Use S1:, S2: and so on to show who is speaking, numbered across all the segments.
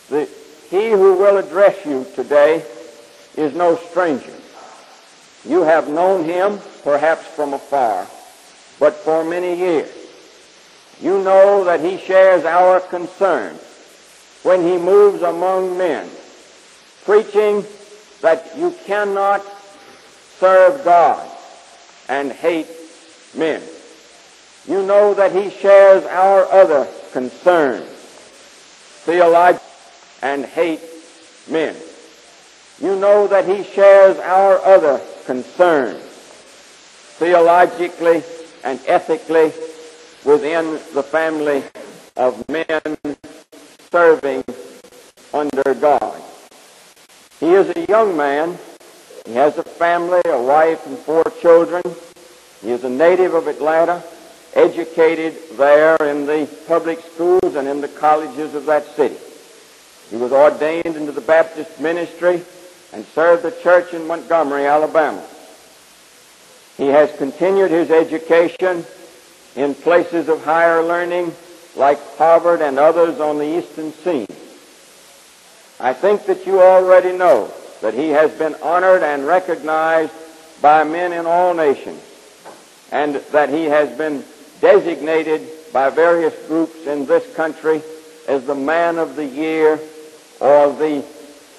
S1: He who will address you today is no stranger. You have known him perhaps from afar, but for many years. You know that he shares our concerns when he moves among men, preaching that you cannot serve God and hate men. You know that he shares our other concerns, theological and hate men. You know that he shares our other concerns, theologically and ethically, within the family of men serving under God. He is a young man. He has a family, a wife, and 4 children. He is a native of Atlanta, educated there in the public schools and in the colleges of that city. He was ordained into the Baptist ministry and served the church in Montgomery, Alabama. He has continued his education in places of higher learning like Harvard and others on the eastern scene. I think that you already know that he has been honored and recognized by men in all nations, and that he has been designated by various groups in this country as the Man of the Year or the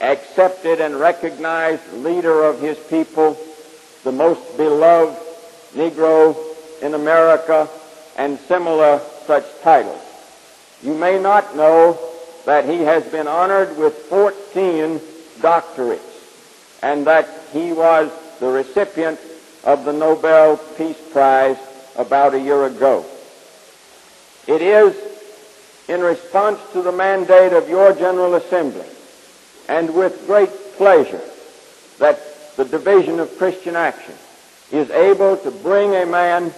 S1: accepted and recognized leader of his people, the most beloved Negro in America, and similar such titles. You may not know that he has been honored with 14 doctorates, and that he was the recipient of the Nobel Peace Prize about a year ago. It is in response to the mandate of your General Assembly, and with great pleasure, that the Division of Christian Action is able to bring a man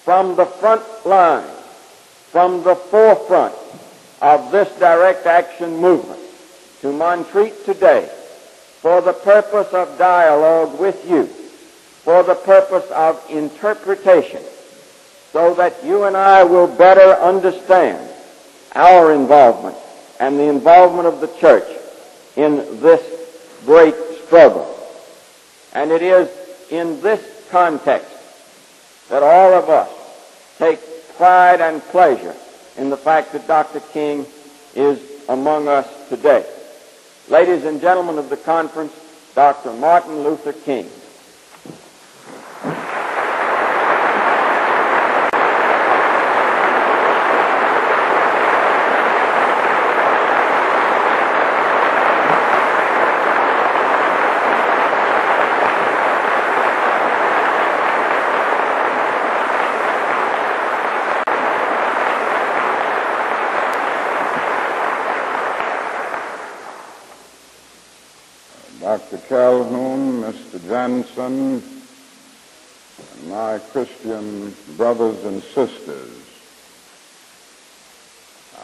S1: from the front line, from the forefront of this direct action movement to Montreat today for the purpose of dialogue with you, for the purpose of interpretation, so that you and I will better understand our involvement and the involvement of the church in this great struggle. And it is in this context that all of us take pride and pleasure in the fact that Dr. King is among us today. Ladies and gentlemen of the conference, Dr. Martin Luther King.
S2: Dr. Calhoun, Mr. Jansen, and my Christian brothers and sisters,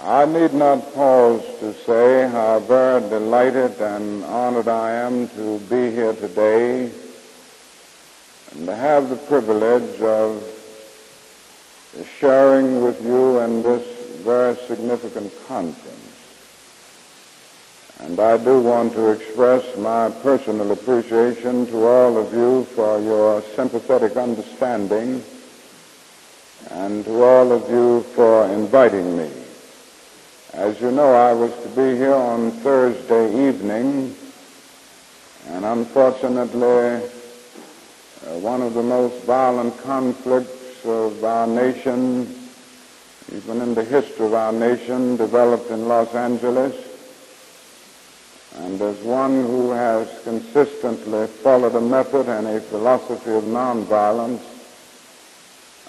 S2: I need not pause to say how very delighted and honored I am to be here today and to have the privilege of sharing with you in this very significant conference. And I do want to express my personal appreciation to all of you for your sympathetic understanding, and to all of you for inviting me. As you know, I was to be here on Thursday evening, and unfortunately, one of the most violent conflicts of our nation, even in the history of our nation, developed in Los Angeles. And as one who has consistently followed a method and a philosophy of nonviolence,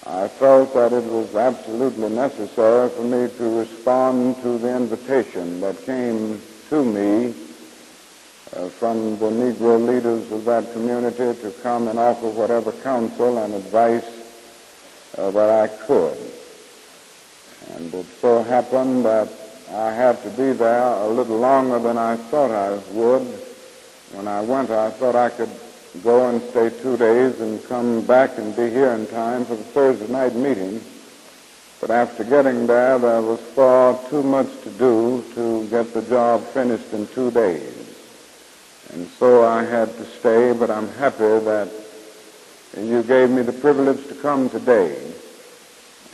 S2: I felt that it was absolutely necessary for me to respond to the invitation that came to me from the Negro leaders of that community to come and offer whatever counsel and advice that I could. And it so happened that I had to be there a little longer than I thought I would. When I went, I thought I could go and stay 2 days and come back and be here in time for the Thursday night meeting. But after getting there was far too much to do to get the job finished in 2 days. And so I had to stay, but I'm happy that you gave me the privilege to come today,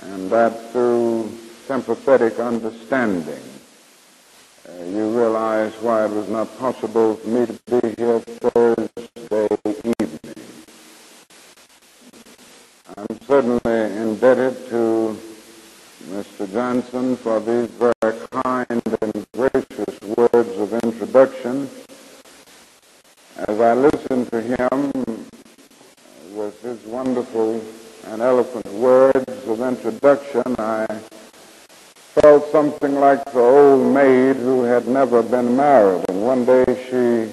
S2: and that through sympathetic understanding, you realize why it was not possible for me to be here Thursday evening. I'm certainly indebted to Mr. Johnson for these very kind and gracious words of introduction. As I listened to him with his wonderful and eloquent words of introduction, I felt something like the old maid who had never been married. And one day she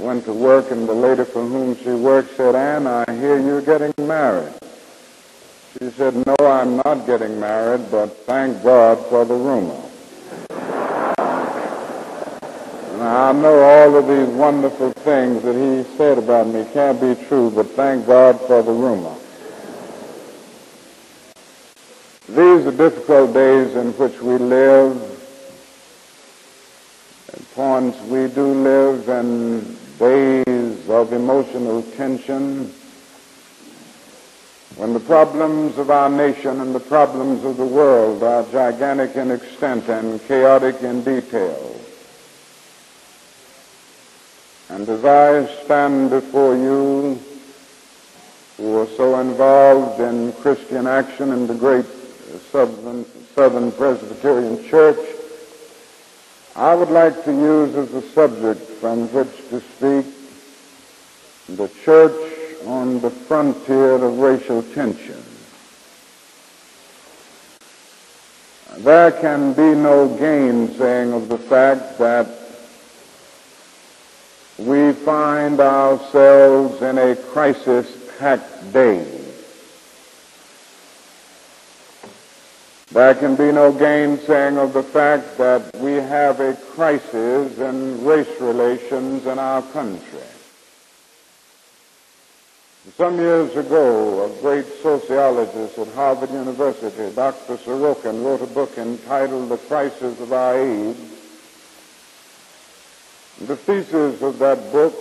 S2: went to work, and the lady for whom she worked said, "Ann, I hear you're getting married." She said, "No, I'm not getting married, but thank God for the rumor." Now, I know all of these wonderful things that he said about me can't be true, but thank God for the rumor. These are difficult days in which we live. At points we do live in days of emotional tension, when the problems of our nation and the problems of the world are gigantic in extent and chaotic in detail. And as I stand before you, who are so involved in Christian action in the great Southern Presbyterian Church, I would like to use as a subject from which to speak the church on the frontier of racial tension. There can be no gainsaying of the fact that we find ourselves in a crisis-packed day. There can be no gainsaying of the fact that we have a crisis in race relations in our country. Some years ago, a great sociologist at Harvard University, Dr. Sorokin, wrote a book entitled The Crisis of Our Age. The thesis of that book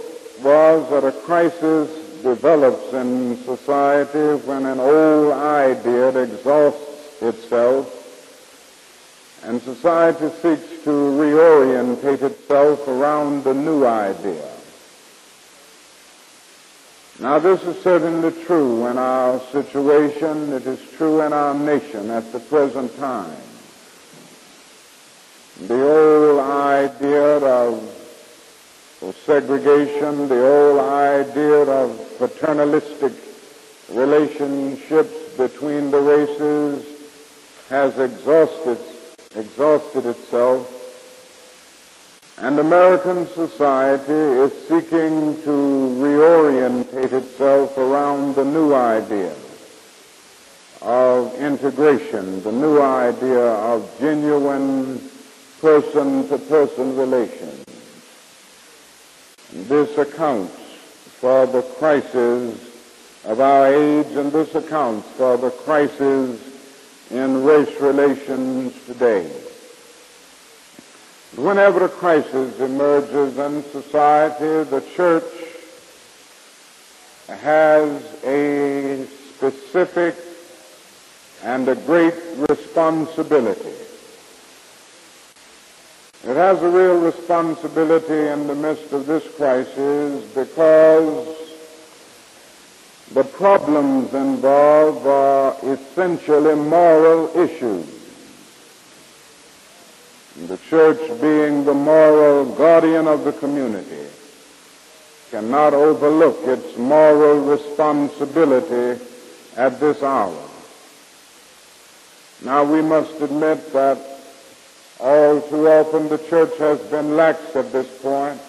S2: was that a crisis develops in society when an old idea exhausts itself and society seeks to reorientate itself around a new idea. Now, this is certainly true in our situation. It is true in our nation at the present time. The old idea of segregation, the old idea of paternalistic relationships between the races has exhausted itself, and American society is seeking to reorientate itself around the new idea of integration, the new idea of genuine person-to-person relations. This accounts for the crisis of our age, and this accounts for the crisis in race relations today. Whenever a crisis emerges in society, the church has a specific and a great responsibility. It has a real responsibility in the midst of this crisis because the problems involved are essentially moral issues. The church, being the moral guardian of the community, cannot overlook its moral responsibility at this hour. Now, we must admit that all too often the church has been lax at this point.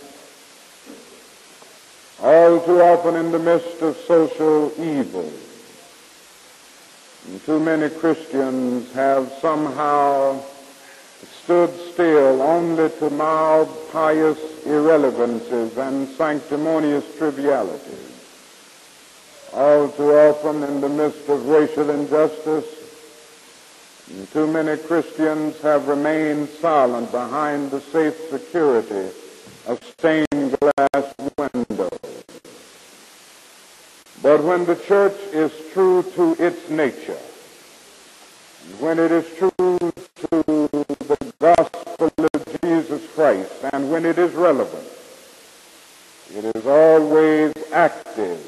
S2: All too often in the midst of social evil, and too many Christians have somehow stood still only to mild pious irrelevances and sanctimonious trivialities. All too often in the midst of racial injustice, And too many Christians have remained silent behind the safe security of stained glass windows. But when the church is true to its nature, and when it is true to the gospel of Jesus Christ, and when it is relevant, it is always active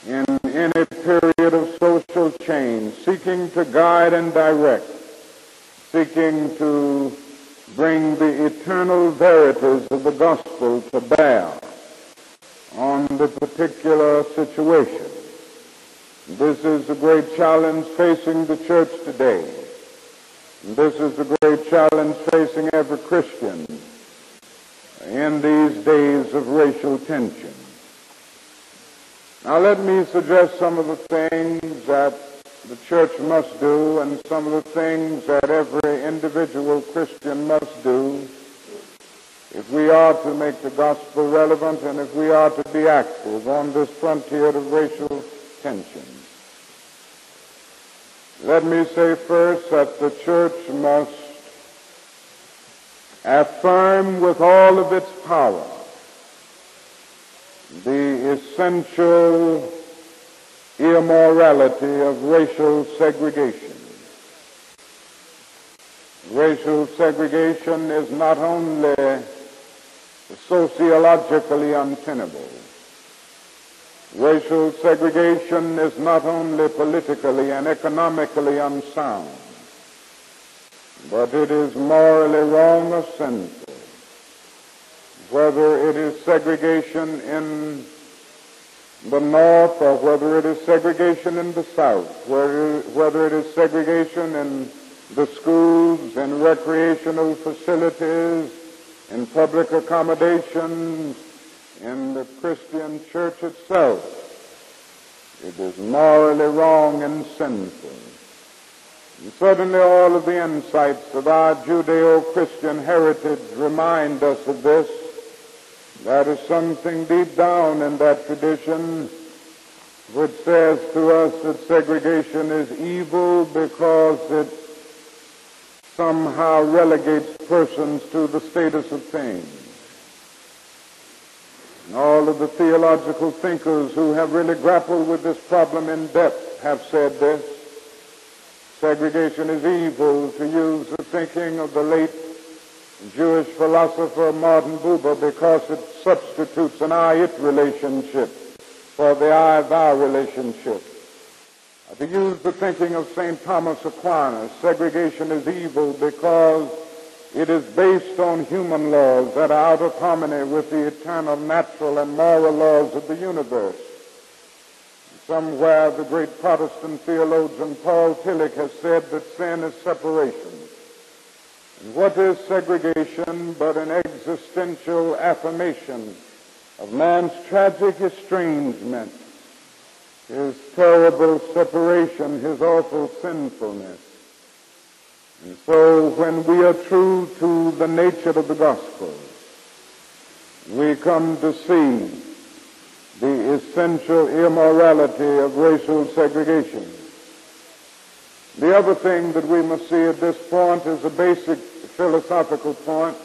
S2: in any period of social change, seeking to guide and direct, seeking to bring the eternal verities of the gospel to bear on the particular situation. This is the great challenge facing the church today. This is the great challenge facing every Christian in these days of racial tension. Now let me suggest some of the things that the church must do and some of the things that every individual Christian must do if we are to make the gospel relevant and if we are to be active on this frontier of racial tension. Let me say first that the church must affirm with all of its power the essential immorality of racial segregation. Racial segregation is not only sociologically untenable. Racial segregation is not only politically and economically unsound, but it is morally wrong or sinful. Whether it is segregation in the North or whether it is segregation in the South, whether it is segregation in the schools, in recreational facilities, in public accommodations, in the Christian church itself, it is morally wrong and sinful. And certainly all of the insights of our Judeo-Christian heritage remind us of this. That is something deep down in that tradition which says to us that segregation is evil because it somehow relegates persons to the status of things. And all of the theological thinkers who have really grappled with this problem in depth have said this. Segregation is evil, to use the thinking of the late Jewish philosopher Martin Buber, because it substitutes an I-it relationship for the I-thou relationship. To use the thinking of St. Thomas Aquinas, segregation is evil because it is based on human laws that are out of harmony with the eternal, natural, and moral laws of the universe. Somewhere the great Protestant theologian Paul Tillich has said that sin is separation. And what is segregation but an existential affirmation of man's tragic estrangement, his terrible separation, his awful sinfulness? And so when we are true to the nature of the gospel, we come to see the essential immorality of racial segregation. The other thing that we must see at this point is a basic philosophical point,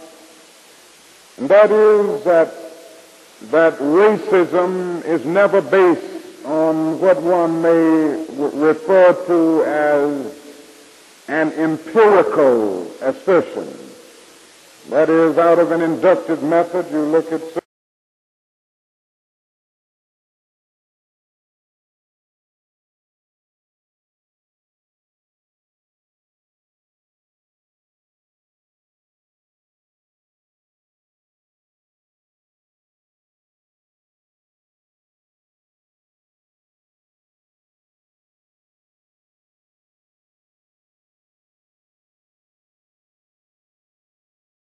S2: and that is that racism is never based on what one may refer to as an empirical assertion. That is, out of an inductive method, you look at